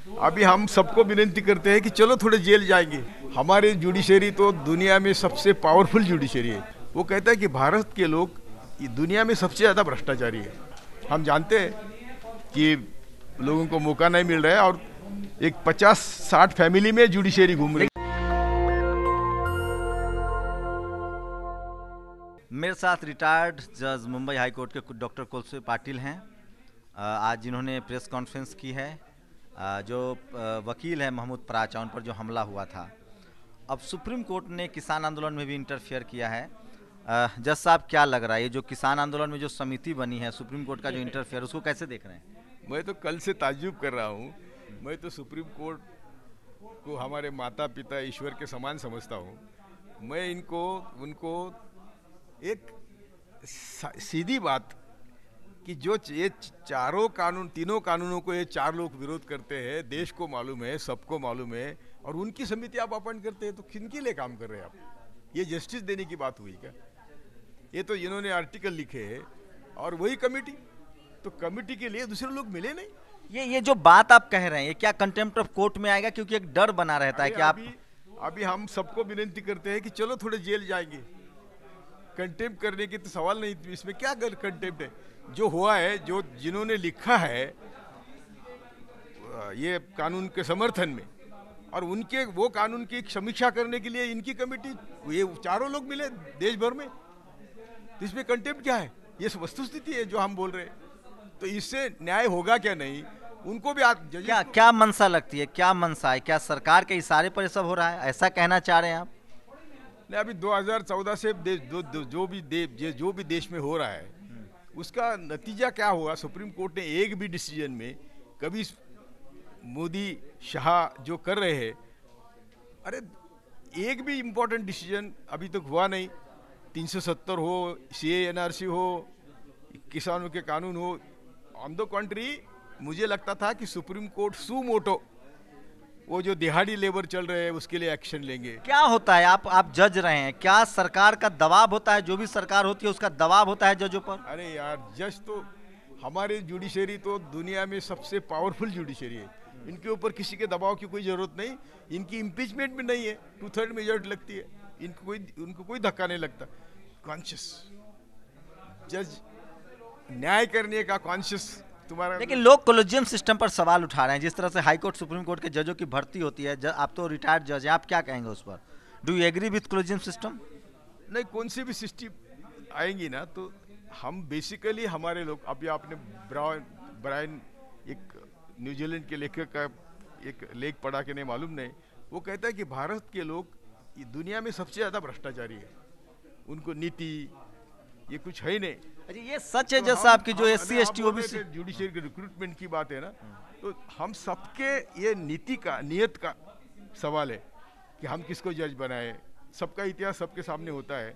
अभी हम सबको विनती करते हैं कि चलो थोड़े जेल जाएंगे। हमारे जुडिशरी तो दुनिया में सबसे पावरफुल जुडिशरी है। वो कहता है कि भारत के लोग दुनिया में सबसे ज़्यादा भ्रष्टाचारी है। हम जानते हैं कि लोगों को मौका नहीं मिल रहा है और एक 50-60 फैमिली में जुडिशरी घूम रही है। मेरे साथ रिटायर्ड जज मुंबई हाई कोर्ट के डॉक्टर कुलसुम पाटिल हैं। आज जिन्होंने प्रेस कॉन्फ्रेंस की है। जो वकील है महमूद पराचा, उन पर जो हमला हुआ था, अब सुप्रीम कोर्ट ने किसान आंदोलन में भी इंटरफेयर किया है। जज साहब, क्या लग रहा है ये जो किसान आंदोलन में जो समिति बनी है, सुप्रीम कोर्ट का जो इंटरफेयर, उसको कैसे देख रहे हैं? मैं तो कल से ताज्जुब कर रहा हूँ। मैं तो सुप्रीम कोर्ट को हमारे माता पिता ईश्वर के समान समझता हूँ। मैं उनको एक सीधी बात कि जो ये तीनों कानूनों को ये 4 लोग विरोध करते हैं, देश को मालूम है, सबको मालूम है, और उनकी समिति आप अपॉइंट करते हैं, तो किनके लिए काम कर रहे हैं आप? ये जस्टिस देने की बात हुई क्या? ये तो इन्होंने आर्टिकल लिखे हैं और वही कमेटी, तो कमेटी के लिए दूसरे लोग मिले नहीं। ये जो बात आप कह रहे हैं, ये क्या कंटेम्प्ट ऑफ कोर्ट में आएगा? क्योंकि एक डर बना रहता है कि आप अभी हम सबको विनती करते हैं कि चलो थोड़े जेल जाएंगे। कंटेम्प्ट करने की तो सवाल नहीं, इसमें क्या कंटेम्प्ट है? जो हुआ है, जो जिन्होंने लिखा है ये कानून के समर्थन में, और उनके वो कानून की समीक्षा करने के लिए इनकी कमेटी, ये 4 लोग मिले देश भर में, तो इसमें कंटेम्प्ट क्या है? ये वस्तुस्थिति है जो हम बोल रहे हैं। तो इससे न्याय होगा क्या? नहीं, उनको भी क्या मंशा लगती है? क्या मंशा है? क्या सरकार के इशारे पर सब हो रहा है, ऐसा कहना चाह रहे हैं आप? नहीं, अभी 2014 से जो भी देश में हो रहा है, उसका नतीजा क्या हुआ? सुप्रीम कोर्ट ने एक भी डिसीजन में कभी मोदी शाह जो कर रहे हैं, अरे एक भी इम्पोर्टेंट डिसीजन अभी तक हुआ नहीं। 370 हो, CA NRC हो, किसानों के कानून हो, ऑन द कंट्री मुझे लगता था कि सुप्रीम कोर्ट सुमोटो वो जो दिहाड़ी लेबर चल रहे हैं उसके लिए एक्शन लेंगे। क्या होता है, आप जज रहे हैं, क्या सरकार का दबाव होता है? जो भी सरकार होती है उसका दबाव होता है जजों पर? अरे यार, जज तो हमारे जुडिशरी तो दुनिया में सबसे पावरफुल जुडिशरी है। इनके ऊपर किसी के दबाव की कोई जरूरत नहीं। इनकी इम्पीचमेंट भी नहीं है, 2/3 मेजॉरिटी लगती है, उनको कोई धक्का नहीं लगता। कॉन्शियस जज न्याय करने का कॉन्शियस तुम्हारा। लेकिन लोग कोलेजियम सिस्टम पर सवाल उठा रहे हैं, जिस तरह से हाई कोर्ट सुप्रीम कोर्ट के जजों की भर्ती होती है। आप तो रिटायर्ड जज हैं, आप क्या कहेंगे उस पर? Do you agree with collegium system? नहीं, कौन सी भी सिस्टम आएंगी ना, तो हम बेसिकली हमारे लोग, अभी आपने ब्रायन एक न्यूजीलैंड के लेखक का एक लेख पढ़ा के नहीं मालूम नहीं, वो कहता है कि भारत के लोग दुनिया में सबसे ज़्यादा भ्रष्टाचारी है। उनको नीति ये कुछ है ही नहीं। अरे ये सच है जज साहब की जो SC ST OBC जुडिशरी के रिक्रूटमेंट की बात है ना, तो हम सबके ये नीति का, नियत का सवाल है कि हम किसको जज बनाए। सबका इतिहास सबके सामने होता है।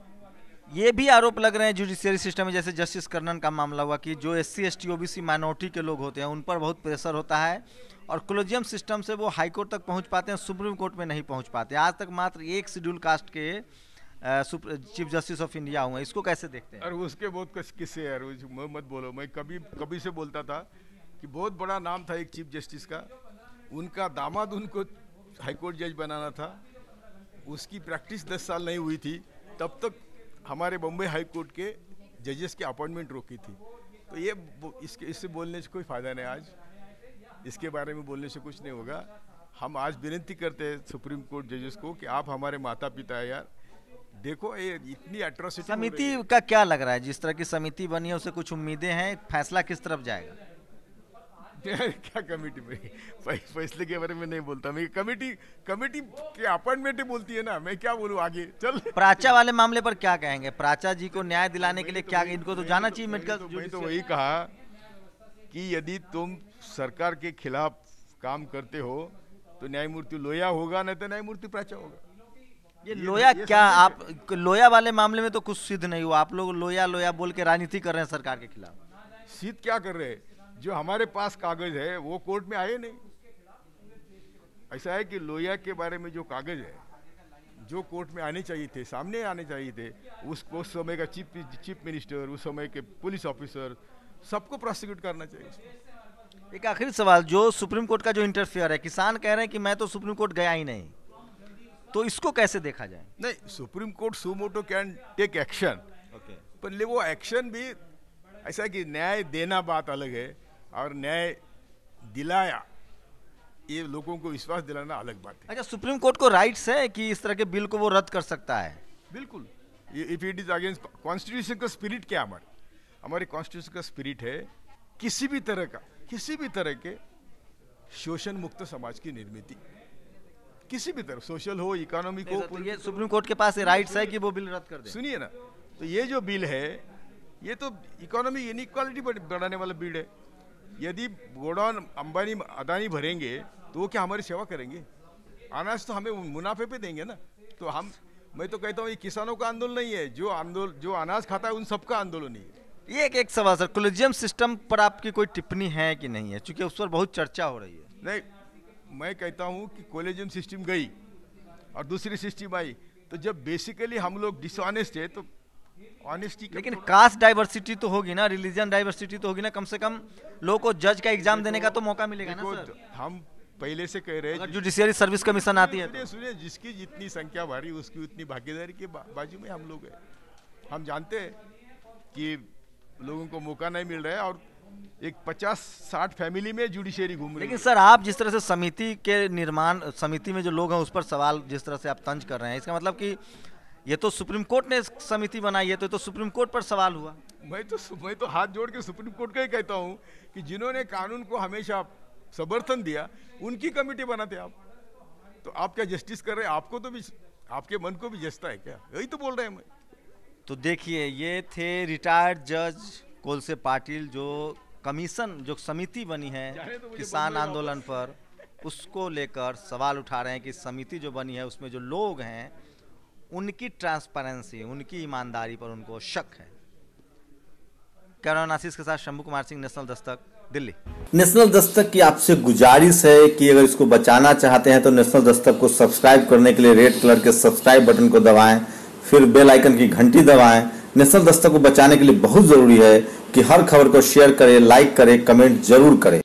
ये भी आरोप लग रहे हैं जुडिशियरी सिस्टम में, जैसे जस्टिस कर्नन का मामला हुआ, कि जो SC ST OBC माइनॉरिटी के लोग होते हैं उन पर बहुत प्रेशर होता है, और कोलेजियम सिस्टम से वो हाई कोर्ट तक पहुंच पाते हैं, सुप्रीम कोर्ट में नहीं पहुंच पाते। आज तक मात्र एक शेड्यूल कास्ट के चीफ जस्टिस ऑफ इंडिया हुए। इसको कैसे देखते हैं? और उसके बहुत किस्से यार, मत बोलो। मैं कभी से बोलता था कि बहुत बड़ा नाम था एक चीफ जस्टिस का, उनका दामाद उनको हाईकोर्ट जज बनाना था, उसकी प्रैक्टिस 10 साल नहीं हुई थी, तब तक हमारे बम्बई हाई कोर्ट के जजेस की अपॉइंटमेंट रोकी थी। तो ये इससे बोलने से कोई फ़ायदा नहीं। आज इसके बारे में बोलने से कुछ नहीं होगा। हम आज विनती करते हैं सुप्रीम कोर्ट जजेस को कि आप हमारे माता पिता है यार, देखो ये इतनी एट्रोसिटी। समिति का क्या लग रहा है? जिस तरह की समिति बनी है, उसे कुछ उम्मीदें हैं? फैसला किस तरफ जाएगा? क्या कमेटी में फैसले के बारे में नहीं बोलता मैं। कमेटी की अपॉइंटमेंट बोलती है ना, मैं क्या बोलूं आगे। चल, प्राचा वाले मामले पर क्या कहेंगे? प्राचा जी को न्याय दिलाने के लिए क्या, इनको तो जाना चाहिए मेडिकल। मैं तो वही कहा कि यदि तुम सरकार के खिलाफ काम करते हो तो न्यायमूर्ति लोया होगा, नहीं तो न्यायमूर्ति प्राचा होगा। ये लोया क्या, आप लोया वाले मामले में तो कुछ सिद्ध नहीं हुआ, आप लोग लोया बोल के राजनीति कर रहे हैं सरकार के खिलाफ। सिद्ध क्या कर रहे हैं? जो हमारे पास कागज है वो कोर्ट में आए नहीं। ऐसा है कि लोया के बारे में जो कागज है, जो कोर्ट में आने चाहिए थे, सामने आने चाहिए थे, उस समय का चीफ मिनिस्टर, उस समय के पुलिस ऑफिसर, सबको प्रोसिक्यूट करना चाहिए। एक आखिरी सवाल, जो सुप्रीम कोर्ट का जो इंटरफेयर है, किसान कह रहे हैं कि मैं तो सुप्रीम कोर्ट गया ही नहीं, तो इसको कैसे देखा जाए? नहीं, supreme court suo motu can take action, पर वो एक्शन भी ऐसा कि न्याय देना बात अलग है और न्याय दिलाया, ये लोगों को विश्वास दिलाना अलग बात है। अच्छा, सुप्रीम कोर्ट को राइट्स है कि इस तरह के बिल को वो रद्द कर सकता है? बिल्कुल, if it is against constitution का स्पिरिट क्या हमारे कॉन्स्टिट्यूशन का स्पिरिट है किसी भी तरह के शोषण मुक्त समाज की निर्मित, किसी भी तरह, सोशल हो, इकोनॉमिक हो, तो ये सुप्रीम कोर्ट के पास राइट्स है कि वो बिल रद्द कर दे? सुनिए ना, तो ये जो बिल है ये तो इकोनॉमिक इनइक्वालिटी बढ़ाने वाला बिल है। यदि गोडाउन अंबानी अदानी भरेंगे तो वो क्या हमारी सेवा करेंगे? अनाज तो हमें मुनाफे पे देंगे ना। तो मैं तो कहता हूँ ये किसानों का आंदोलन नहीं है, जो अनाज खाता है उन सबका आंदोलन ही है। ये एक सवाल सर, कोलेजियम सिस्टम पर आपकी कोई टिप्पणी है कि नहीं है, क्योंकि उस पर बहुत चर्चा हो रही है? नहीं, मैं कहता हूँ कि कोलेजियम सिस्टम गई और दूसरी सिस्टम आई, तो जब बेसिकली हम लोग डिसऑनेस्ट है तो ऑनेस्टी, लेकिन कास्ट डाइवर्सिटी तो होगी ना, रिलीजन डाइवर्सिटी तो होगी ना, कम से कम लोगों को जज का एग्जाम देने का तो मौका मिलेगा ना सर। हम पहले से कह रहे हैं, जुडिशियरी सर्विस कमीशन आती है, सुनिए, जिसकी जितनी संख्या भारी उसकी उतनी भागीदारी के बाजू में हम लोग हैं। हम जानते हैं कि लोगों को मौका नहीं मिल रहा है और एक 50-60 फैमिली में जुडिशियरी घूम रही है। लेकिन सर, आप जिस तरह से समिति के निर्माण, समिति में जो लोग हैं उस पर सवाल जिस तरह से आप तंज कर रहे हैं, इसका मतलब कि ये तो सुप्रीम कोर्ट ने समिति बनाई है, तो सुप्रीम कोर्ट पर सवाल हुआ। मैं तो हाथ जोड़ के सुप्रीम कोर्ट का ही कहता हूँ कि जिन्होंने कानून को हमेशा समर्थन दिया उनकी कमेटी बनाते आप, तो आप क्या जस्टिस कर रहे हैं? आपको तो भी, आपके मन को भी जचता है क्या? यही तो बोल रहे हैं मैं। तो देखिए, ये थे रिटायर्ड जज कोलसे पाटिल, जो कमीशन, जो समिति बनी है किसान आंदोलन पर, उसको लेकर सवाल उठा रहे हैं कि समिति जो बनी है उसमें जो लोग हैं उनकी ट्रांसपेरेंसी, उनकी ईमानदारी पर उनको शक है। कैमरामैन आशीष के साथ शंभू कुमार सिंह, नेशनल दस्तक, दिल्ली। नेशनल दस्तक की आपसे गुजारिश है कि अगर इसको बचाना चाहते हैं तो नेशनल दस्तक को सब्सक्राइब करने के लिए रेड कलर के सब्सक्राइब बटन को दबाएं, फिर बेल आइकन की घंटी दबाएं। नेशनल दस्तक को बचाने के लिए बहुत जरूरी है कि हर खबर को शेयर करें, लाइक करें, कमेंट जरूर करें।